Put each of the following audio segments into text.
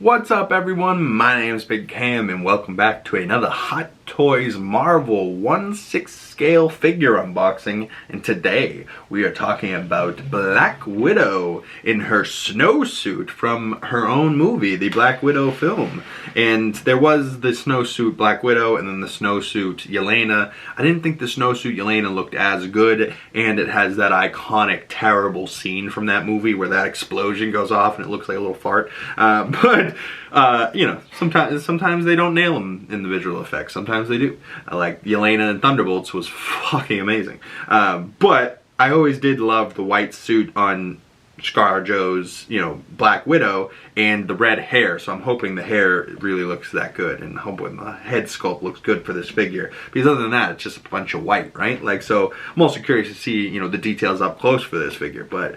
What's up everyone, my name is Big Cam and welcome back to another Hot Toys Marvel 1/6 scale figure unboxing, and today we are talking about Black Widow in her snowsuit from her own movie, the Black Widow film. And there was the snowsuit Black Widow and then the snowsuit Yelena. I didn't think the snowsuit Yelena looked as good, and it has that iconic terrible scene from that movie where that explosion goes off and it looks like a little fart. You know, sometimes they don't nail them in the visual effects. Sometimes they do. Like Yelena and Thunderbolts was fucking amazing. But I always did love the white suit on ScarJo's, Black Widow, and the red hair. So I'm hoping the hair really looks that good, and hoping the head sculpt looks good for this figure. Because other than that, it's just a bunch of white, right? Like, so I'm also curious to see, the details up close for this figure. But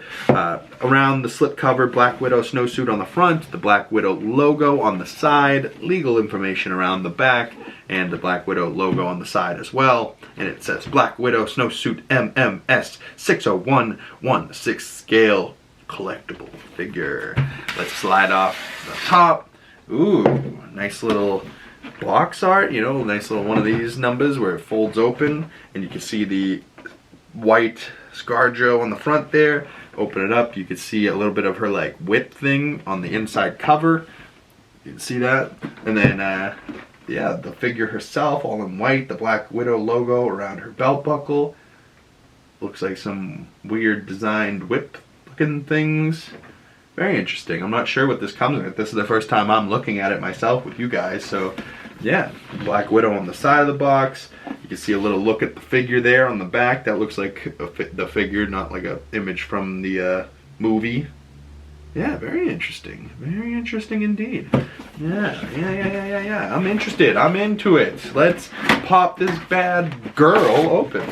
around the slipcover Black Widow snowsuit on the front, the Black Widow logo on the side, legal information around the back, and the Black Widow logo on the side as well. And it says Black Widow snowsuit MMS 601 1/6 scale collectible figure. Let's slide off the top. Ooh, nice little box art, nice little one of these numbers where it folds open and you can see the white ScarJo on the front there. Open it up, you can see a little bit of her like whip thing on the inside cover. You can see that. And then yeah, the figure herself all in white, the Black Widow logo around her belt buckle. Looks like some weird designed whip looking things. Very interesting. I'm not sure what this comes with. This is the first time I'm looking at it myself with you guys. So yeah, Black Widow on the side of the box. You can see a little look at the figure there on the back. That looks like the figure, not like an image from the movie. Yeah, very interesting. Very interesting indeed. Yeah. I'm interested. I'm into it. Let's pop this bad girl open.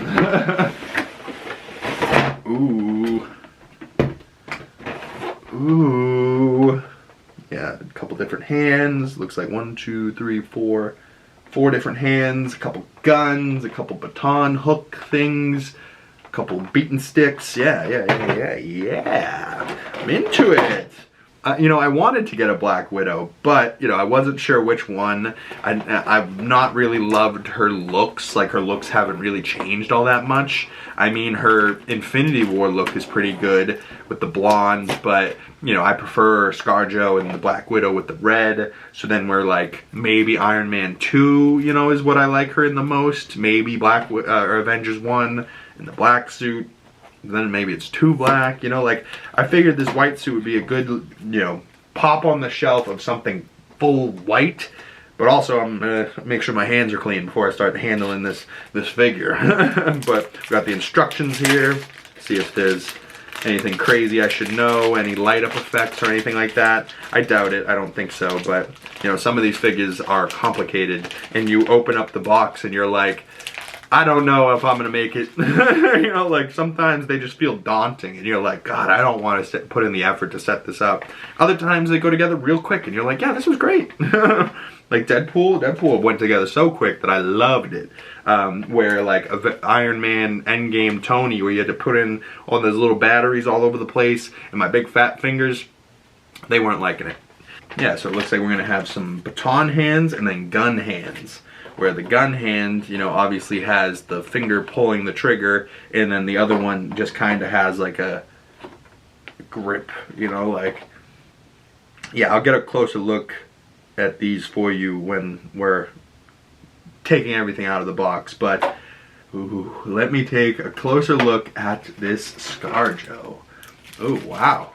Ooh. Yeah, a couple different hands. Looks like 1, 2, 3, 4 different hands. A couple guns. A couple baton hook things. A couple beaten sticks. Yeah. I'm into it. I wanted to get a Black Widow, but, I wasn't sure which one. I've not really loved her looks. Like, her looks haven't really changed all that much. I mean, her Infinity War look is pretty good with the blonde, but, I prefer ScarJo and the Black Widow with the red. So then we're like, maybe Iron Man 2, is what I like her in the most. Maybe or Avengers 1 in the black suit. Then maybe it's too black, like I figured this white suit would be a good, pop on the shelf of something full white, but also I'm gonna make sure my hands are clean before I start handling this figure. But we got the instructions here, see if there's anything crazy I should know, any light up effects or anything like that. I doubt it, I don't think so, but some of these figures are complicated and you open up the box and you're like, I don't know if I'm gonna make it. Like sometimes they just feel daunting and you're like, God, I don't want to put in the effort to set this up. Other times they go together real quick and you're like, yeah, this was great. Like Deadpool went together so quick that I loved it. Where like Iron Man Endgame Tony, where you had to put in all those little batteries all over the place, and my big fat fingers, they weren't liking it. Yeah, so it looks like we're gonna have some baton hands and then gun hands. Where the gun hand, obviously has the finger pulling the trigger, and then the other one just kind of has like a grip, like, yeah, I'll get a closer look at these for you when we're taking everything out of the box, but ooh, let me take a closer look at this ScarJo. Oh, wow.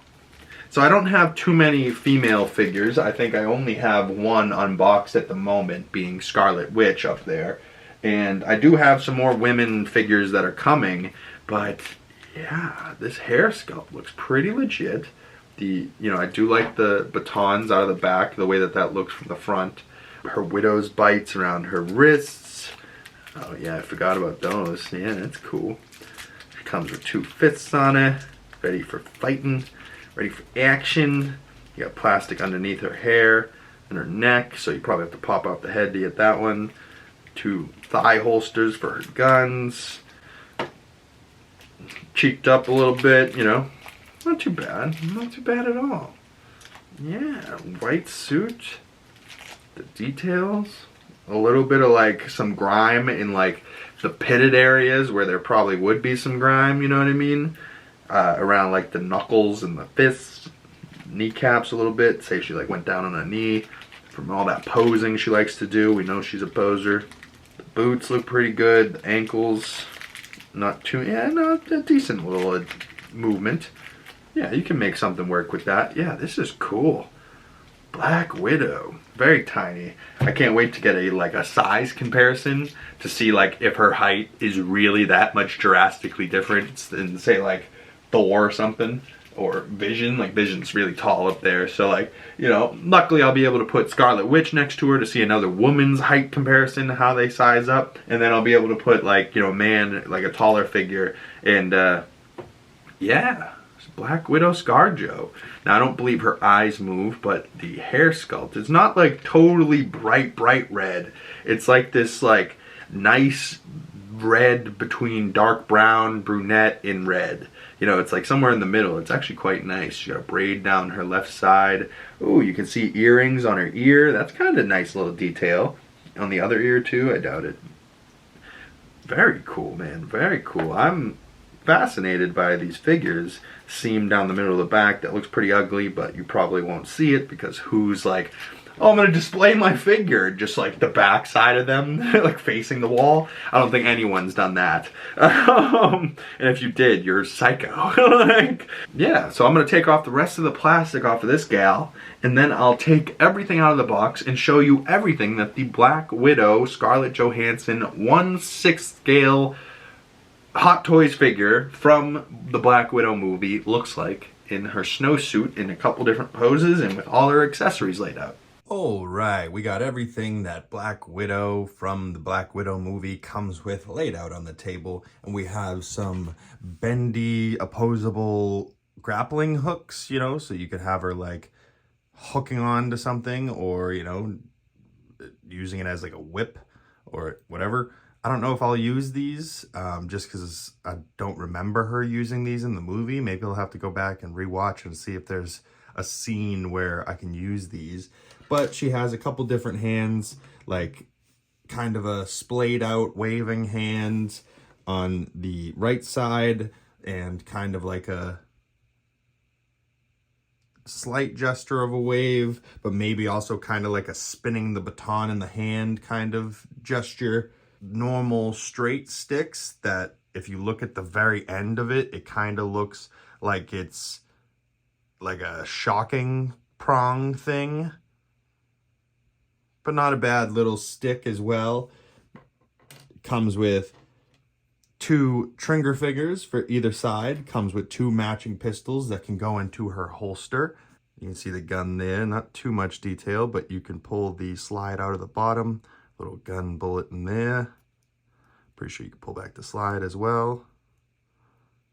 So I don't have too many female figures. I think I only have one unboxed at the moment, being Scarlet Witch up there. And I do have some more women figures that are coming, but yeah, this hair sculpt looks pretty legit. I do like the batons out of the back, the way that looks from the front. Her widow's bites around her wrists. Oh yeah, I forgot about those. Yeah, that's cool. She comes with 2 fists on it, ready for fighting. Ready for action. You got plastic underneath her hair and her neck, so you probably have to pop out the head to get that one. 2 thigh holsters for her guns. Cheeked up a little bit, Not too bad. Not too bad at all. Yeah, white suit. The details. A little bit of like some grime in like the pitted areas where there probably would be some grime, you know what I mean? Around like the knuckles and the fists, kneecaps a little bit. Say she like went down on a knee from all that posing she likes to do. We know she's a poser. The boots look pretty good. The ankles, not too, yeah, no, a decent little movement. Yeah, you can make something work with that. Yeah, this is cool. Black Widow, very tiny. I can't wait to get a size comparison to see like if her height is really that much drastically different than say like Thor or something, or Vision. Like Vision's really tall up there, so like, you know, luckily I'll be able to put Scarlet Witch next to her to see another woman's height comparison, how they size up, and then I'll be able to put like, you know, man, like a taller figure, and yeah. Black Widow ScarJo. Now I don't believe her eyes move, but the hair sculpt is not like totally bright red. It's like this like nice red between dark brown, brunette, and red. You know, it's like somewhere in the middle. It's actually quite nice. She got a braid down her left side. Ooh, you can see earrings on her ear. That's kind of a nice little detail. On the other ear too, I doubt it. Very cool, man. Very cool. I'm fascinated by these figures. Seam down the middle of the back that looks pretty ugly, but you probably won't see it because who's like, oh, I'm gonna display my figure, just like the back side of them like facing the wall. I don't think anyone's done that. And if you did, you're psycho. Like, yeah, so I'm gonna take off the rest of the plastic off of this gal, and then I'll take everything out of the box and show you everything that the Black Widow Scarlett Johansson 1/6 scale Hot Toys figure from the Black Widow movie looks like in her snowsuit in a couple different poses and with all her accessories laid out. All right, we got everything that Black Widow from the Black Widow movie comes with laid out on the table, and we have some bendy, opposable grappling hooks, you know, so you could have her like hooking on to something, or, you know, using it as like a whip or whatever. I don't know if I'll use these, just because I don't remember her using these in the movie. Maybe I'll have to go back and rewatch and see if there's a scene where I can use these. But she has a couple different hands, like kind of a splayed out waving hand on the right side, and kind of like a slight gesture of a wave, but maybe also kind of like a spinning the baton in the hand kind of gesture. Normal straight sticks that if you look at the very end of it, it kind of looks like it's like a shocking prong thing, but not a bad little stick as well. It comes with 2 trigger figures for either side, comes with 2 matching pistols that can go into her holster. You can see the gun there, not too much detail, but you can pull the slide out of the bottom. Little gun bullet in there. Pretty sure you can pull back the slide as well.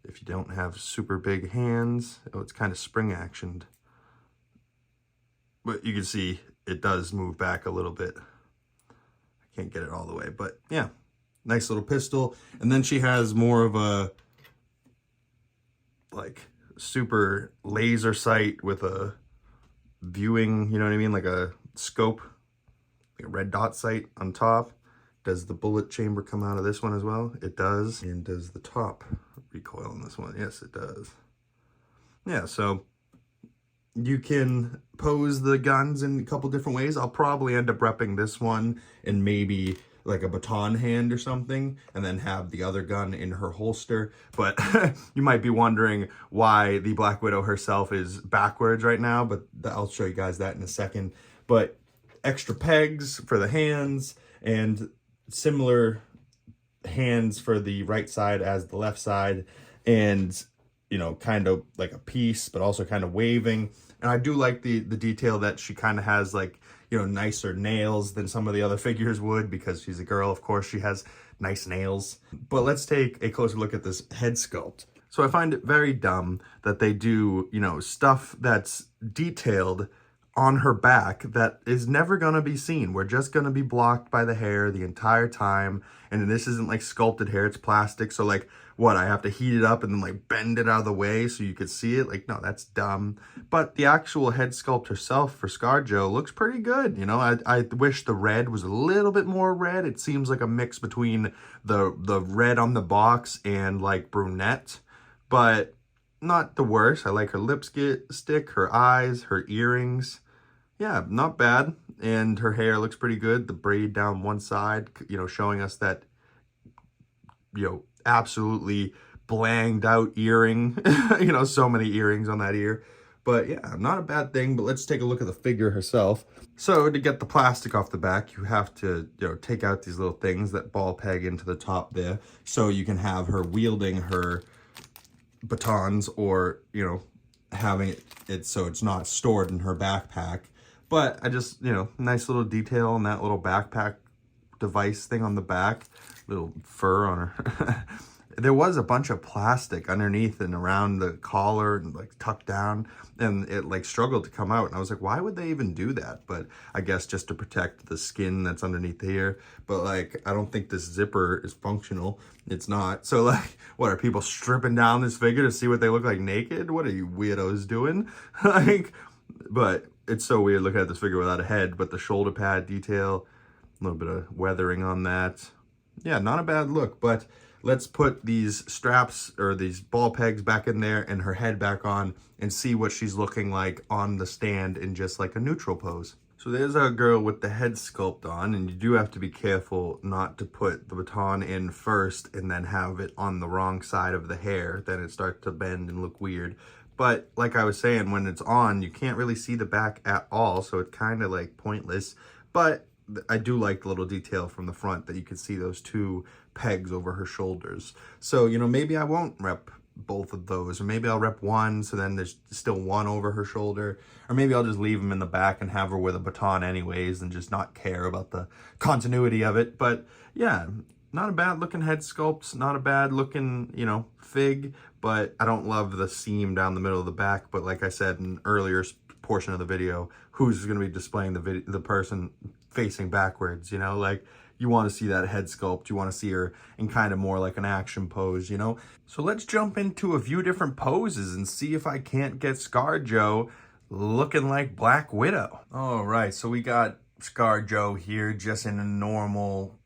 If you don't have super big hands. Oh, it's kind of spring actioned. But you can see it does move back a little bit. I can't get it all the way, but yeah. Nice little pistol. And then she has more of a like super laser sight with a viewing, you know what I mean? Like a scope. A red dot sight on top. Does the bullet chamber come out of this one as well? It does. And does the top recoil on this one? Yes, it does. Yeah, so you can pose the guns in a couple different ways. I'll probably end up repping this one in maybe like a baton hand or something, and then have the other gun in her holster. But you might be wondering why the Black Widow herself is backwards right now, but I'll show you guys that in a second. But extra pegs for the hands, and similar hands for the right side as the left side, and, you know, kind of like a piece, but also kind of waving. And I do like the detail that she kind of has, like, you know, nicer nails than some of the other figures would, because she's a girl, of course she has nice nails. But let's take a closer look at this head sculpt. So I find it very dumb that they do, you know, stuff that's detailed on her back that is never going to be seen. We're just going to be blocked by the hair the entire time. And this isn't like sculpted hair, it's plastic. So like, what, I have to heat it up and then like bend it out of the way so you could see it? Like, no, that's dumb. But the actual head sculpt herself for ScarJo looks pretty good. You know, I wish the red was a little bit more red. It seems like a mix between the red on the box and like brunette, but not the worst. I like her lipstick, her eyes, her earrings. Yeah, not bad. And her hair looks pretty good. The braid down one side, you know, showing us that, you know, absolutely blanged out earring. You know, so many earrings on that ear. But yeah, not a bad thing. But let's take a look at the figure herself. So to get the plastic off the back, you have to, you know, take out these little things that ball peg into the top there. So you can have her wielding her batons, or, you know, having it so it's not stored in her backpack. But I just, you know, nice little detail on that little backpack device thing on the back. Little fur on her. There was a bunch of plastic underneath and around the collar and like tucked down, and it like struggled to come out. And I was like, why would they even do that? But I guess just to protect the skin that's underneath here. But like, I don't think this zipper is functional. It's not. So like, what, are people stripping down this figure to see what they look like naked? What are you weirdos doing? Like, but it's so weird looking at this figure without a head. But the shoulder pad detail, a little bit of weathering on that. Yeah, not a bad look. But let's put these straps or these ball pegs back in there and her head back on and see what she's looking like on the stand in just like a neutral pose. So there's our girl with the head sculpt on, and you do have to be careful not to put the baton in first and then have it on the wrong side of the hair. Then it starts to bend and look weird. But like I was saying, when it's on, you can't really see the back at all, so it's kind of like pointless. But I do like the little detail from the front that you can see those two pegs over her shoulders. So, you know, maybe I won't rep both of those, or maybe I'll rep one so then there's still one over her shoulder, or maybe I'll just leave them in the back and have her with a baton anyways and just not care about the continuity of it. But yeah, not a bad looking head sculpt, not a bad looking, you know, fig, but I don't love the seam down the middle of the back. But like I said in an earlier portion of the video, who's going to be displaying the person facing backwards, you know? Like, you want to see that head sculpt, you want to see her in kind of more like an action pose, you know? So let's jump into a few different poses and see if I can't get ScarJo looking like Black Widow. All right, so we got ScarJo here just in a normal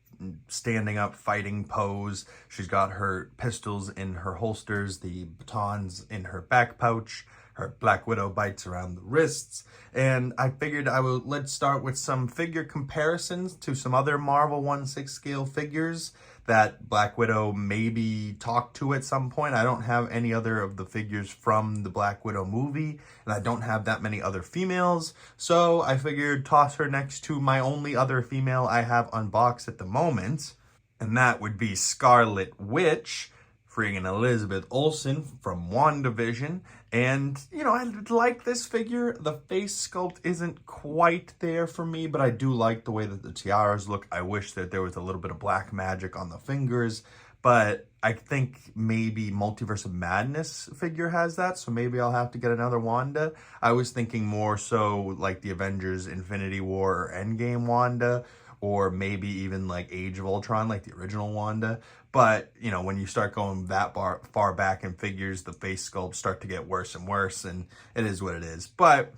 standing up fighting pose. She's got her pistols in her holsters, the batons in her back pouch, her Black Widow bites around the wrists. And I figured let's start with some figure comparisons to some other Marvel 1/6 scale figures that Black Widow maybe talked to at some point. I don't have any other of the figures from the Black Widow movie, and I don't have that many other females. So I figured toss her next to my only other female I have unboxed at the moment, and that would be Scarlet Witch, friggin' Elizabeth Olsen from WandaVision. And, you know, I like this figure. The face sculpt isn't quite there for me, but I do like the way that the tiaras look. I wish that there was a little bit of black magic on the fingers, but I think maybe Multiverse of Madness figure has that, so maybe I'll have to get another Wanda. I was thinking more so like the Avengers Infinity War or Endgame Wanda, or maybe even like Age of Ultron, like the original Wanda. But, you know, when you start going that far back in figures, the face sculpts start to get worse and worse, and it is what it is. But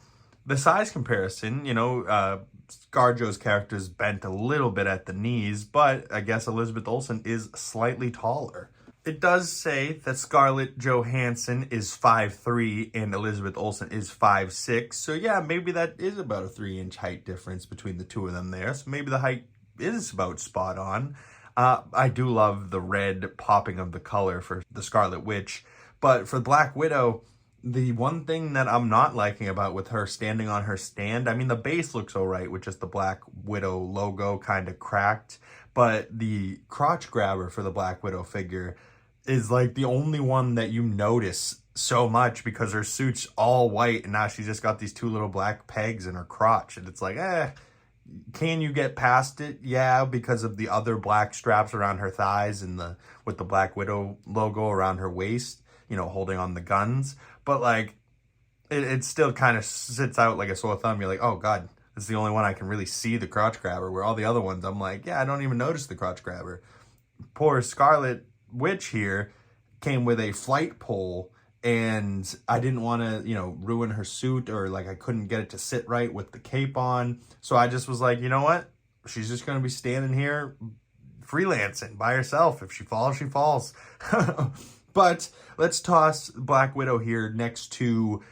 the size comparison, you know, ScarJo's character is bent a little bit at the knees, but I guess Elizabeth Olsen is slightly taller. It does say that Scarlett Johansson is 5'3" and Elizabeth Olsen is 5'6". So yeah, maybe that is about a 3-inch height difference between the two of them there. So maybe the height is about spot on. I do love the red popping of the color for the Scarlet Witch. But for Black Widow, the one thing that I'm not liking about with her standing on her stand, I mean, the base looks all right with just the Black Widow logo kind of cracked. But the crotch grabber for the Black Widow figure is like the only one that you notice so much, because her suit's all white and now she's just got these two little black pegs in her crotch. And it's like, can you get past it? Yeah, because of the other black straps around her thighs and with the Black Widow logo around her waist, you know, holding on the guns. But like, it still kind of sits out like a sore thumb. You're like, oh God, it's the only one I can really see the crotch grabber, where all the other ones, I'm like, yeah, I don't even notice the crotch grabber. Poor Scarlet Witch here came with a flight pole, and I didn't want to, ruin her suit, or like I couldn't get it to sit right with the cape on. So I just was like, you know what? She's just going to be standing here freelancing by herself. If she falls, she falls. But let's toss Black Widow here next to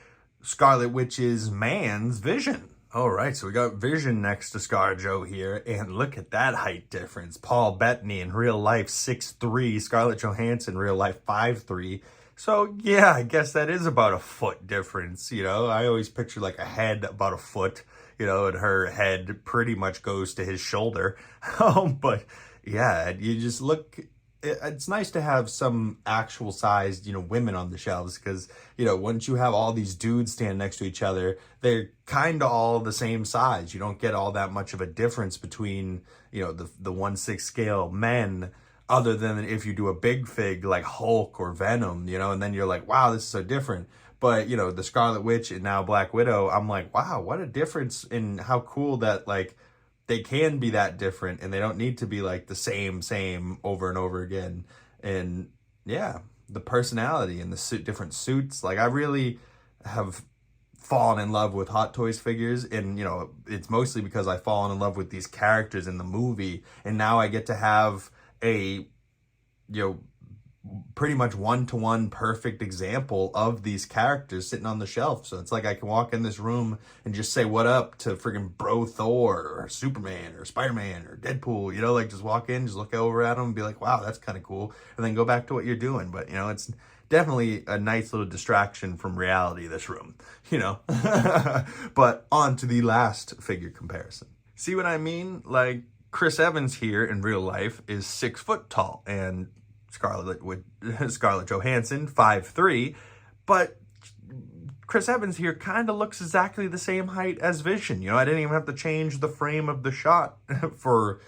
Scarlet Witch's man's Vision. All right, so we got Vision next to ScarJo here, and look at that height difference. Paul Bettany in real life 6'3", Scarlett Johansson real life 5'3". So yeah, I guess that is about a foot difference. I always picture like a head about a foot, and her head pretty much goes to his shoulder. But yeah, you just look. It's nice to have some actual sized, women on the shelves, because, once you have all these dudes stand next to each other, they're kind of all the same size. You don't get all that much of a difference between, the 1/6 scale men, other than if you do a big fig like Hulk or Venom, and then you're like, wow, this is so different. But, the Scarlet Witch and now Black Widow, I'm like, wow, what a difference in how cool that, like, they can be that different, and they don't need to be like the same over and over again. And yeah, the personality and the different suits. Like, I really have fallen in love with Hot Toys figures, and it's mostly because I've fallen in love with these characters in the movie, and now I get to have a pretty much one-to-one perfect example of these characters sitting on the shelf. So it's like I can walk in this room and just say what up to friggin' bro Thor or Superman or Spider-Man or Deadpool, like just walk in, just look over at them and be like, wow, that's kind of cool, and then go back to what you're doing. But it's definitely a nice little distraction from reality, this room, But on to the last figure comparison. See what I mean? Like, Chris Evans here in real life is 6 foot tall, and Scarlett Johansson 5'3", but Chris Evans here kind of looks exactly the same height as Vision. I didn't even have to change the frame of the shot for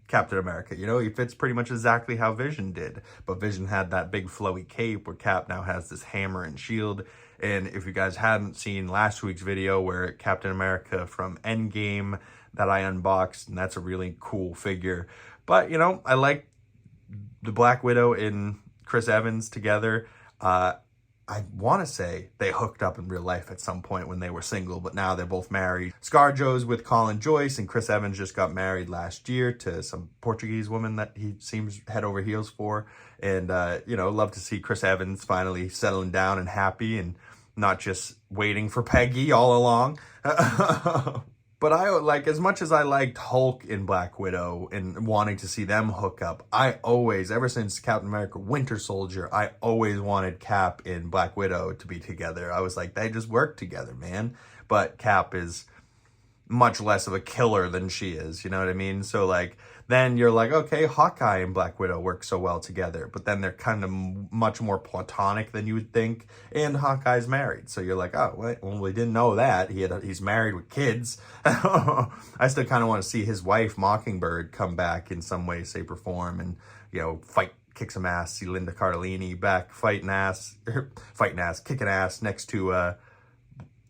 Captain America. He fits pretty much exactly how Vision did, but Vision had that big flowy cape, where Cap now has this hammer and shield. And if you guys hadn't seen last week's video where Captain America from Endgame that I unboxed, and that's a really cool figure. But I like the Black Widow and Chris Evans together. I want to say they hooked up in real life at some point when they were single, but now they're both married. ScarJo's with Colin Joyce, and Chris Evans just got married last year to some Portuguese woman that he seems head over heels for. And, love to see Chris Evans finally settling down and happy, and not just waiting for Peggy all along. But as much as I liked Hulk and Black Widow and wanting to see them hook up, I always, ever since Captain America Winter Soldier, I always wanted Cap and Black Widow to be together. I was like, they just work together, man. But Cap is much less of a killer than she is, you know what I mean? So like, then you're like, okay, Hawkeye and Black Widow work so well together, but then they're kind of much more platonic than you would think, and Hawkeye's married. So you're like, oh, well, we didn't know that. He's married with kids. I still kind of want to see his wife, Mockingbird, come back in some way, shape, or form, and, kick some ass, see Linda Cardellini back kicking ass next to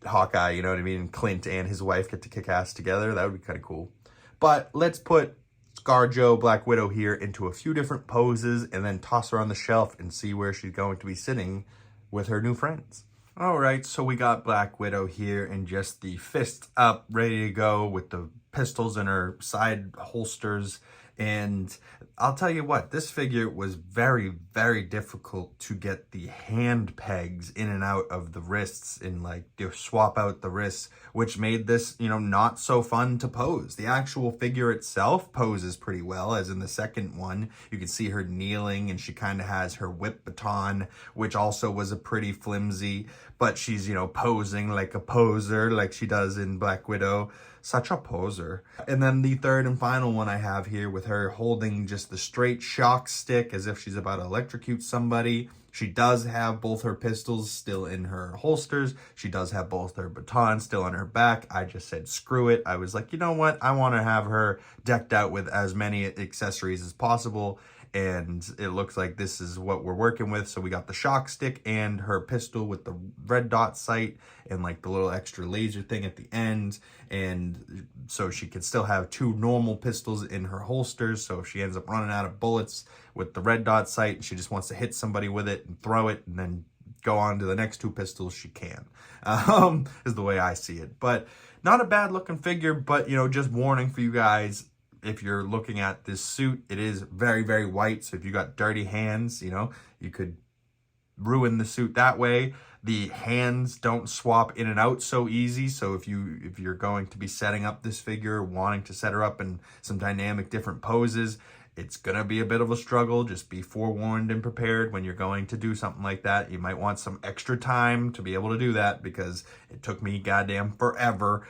Hawkeye, you know what I mean? Clint and his wife get to kick ass together. That would be kind of cool. But let's put ScarJo, Black Widow here into a few different poses, and then toss her on the shelf and see where she's going to be sitting with her new friends. All right, so we got Black Widow here in just the fist up, ready to go with the pistols in her side holsters. And I'll tell you what, this figure was very, very difficult to get the hand pegs in and out of the wrists, and to swap out the wrists, which made this, not so fun to pose. The actual figure itself poses pretty well, as in the second one. You can see her kneeling, and she kind of has her whip baton, which also was a pretty flimsy, but she's, posing like a poser, like she does in Black Widow. Such a poser. And then the third and final one I have here, with her holding just the straight shock stick as if she's about to electrocute somebody. She does have both her pistols still in her holsters. She does have both her batons still on her back. I just said, screw it. I was like, you know what? I want to have her decked out with as many accessories as possible. and it looks like this is what we're working with. So we got the shock stick and her pistol with the red dot sight and like the little extra laser thing at the end, and so she can still have 2 normal pistols in her holsters. So if she ends up running out of bullets with the red dot sight and she just wants to hit somebody with it and throw it and then go on to the next 2 pistols, she can, is the way I see it. But not a bad looking figure, but, you know, just warning for you guys, if you're looking at this suit, it is very, very white. So if you got dirty hands, you know, you could ruin the suit that way. The hands don't swap in and out so easy. So if you're going to be setting up this figure, wanting to set her up in some dynamic different poses, it's gonna be a bit of a struggle. Just be forewarned and prepared when you're going to do something like that. You might want some extra time to be able to do that, because it took me goddamn forever.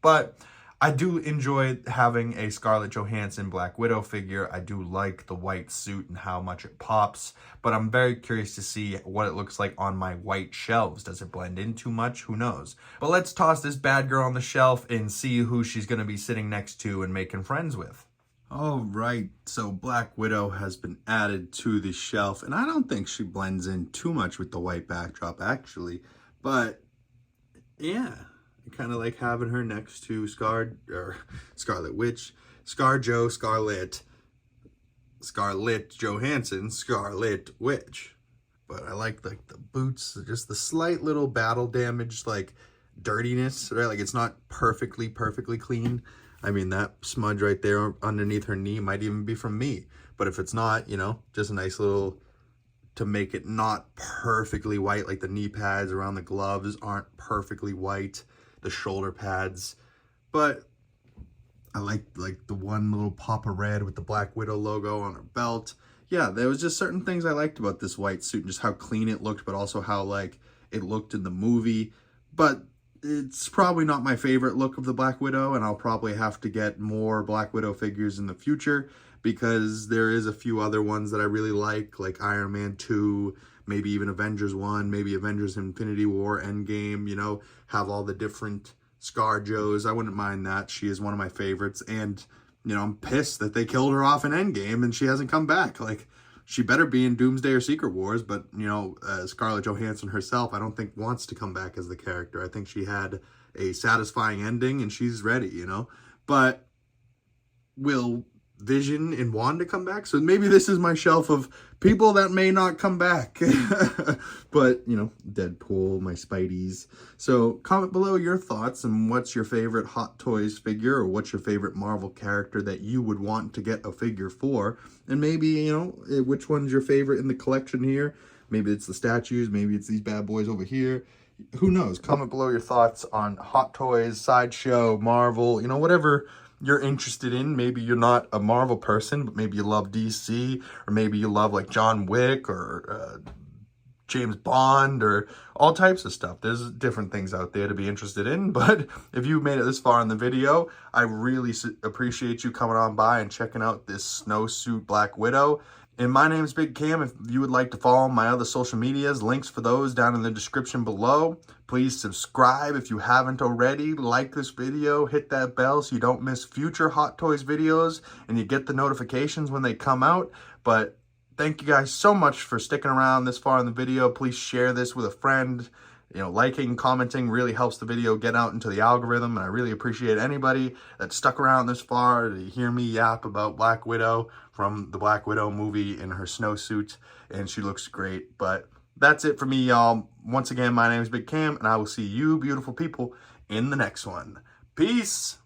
But I do enjoy having a Scarlett Johansson Black Widow figure. I do like the white suit and how much it pops, but I'm very curious to see what it looks like on my white shelves. Does it blend in too much? Who knows? But let's toss this bad girl on the shelf and see who she's gonna be sitting next to and making friends with. All right, so Black Widow has been added to the shelf, and I don't think she blends in too much with the white backdrop, actually. But yeah, I kind of like having her next to Scarlet Witch, Scarlett Johansson, Scarlet Witch. But I like the boots, just the slight little battle damage, like dirtiness, right? Like it's not perfectly clean. I mean, that smudge right there underneath her knee might even be from me. But if it's not, you know, just a nice little, to make it not perfectly white, like the knee pads around the gloves aren't perfectly white, the shoulder pads. But I like the one little pop of red with the Black Widow logo on her belt. Yeah, there was just certain things I liked about this white suit, and just how clean it looked, but also how like it looked in the movie. But it's probably not my favorite look of the Black Widow, and I'll probably have to get more Black Widow figures in the future, because there is a few other ones that I really like Iron Man 2, maybe even Avengers 1, maybe Avengers Infinity War, Endgame, you know, have all the different ScarJos. I wouldn't mind that. She is one of my favorites, and, you know, I'm pissed that they killed her off in Endgame and she hasn't come back. Like, she better be in Doomsday or Secret Wars, but, you know, Scarlett Johansson herself, I don't think wants to come back as the character. I think she had a satisfying ending and she's ready, you know? But will Vision and Wanda come back? So maybe this is my shelf of people that may not come back. But, you know, Deadpool, my Spideys. So comment below your thoughts and what's your favorite Hot Toys figure, or what's your favorite Marvel character that you would want to get a figure for. And maybe, you know, which one's your favorite in the collection here. Maybe it's the statues, maybe it's these bad boys over here. Who knows? Comment below your thoughts on Hot Toys, Sideshow, Marvel, you know, whatever you're interested in. Maybe you're not a Marvel person, but maybe you love DC, or maybe you love like John Wick or James Bond, or all types of stuff. There's different things out there to be interested in. But if you made it this far in the video, I really appreciate you coming on by and checking out this snowsuit Black Widow. And my name's Big Cam. If you would like to follow my other social medias, links for those down in the description below. Please subscribe if you haven't already. Like this video, hit that bell so you don't miss future Hot Toys videos and you get the notifications when they come out. But thank you guys so much for sticking around this far in the video. Please share this with a friend. You know, liking, commenting really helps the video get out into the algorithm, and I really appreciate anybody that stuck around this far to hear me yap about Black Widow from the Black Widow movie in her snowsuit, and she looks great. But that's it for me, y'all. Once again, my name is Big Cam, and I will see you beautiful people in the next one. Peace!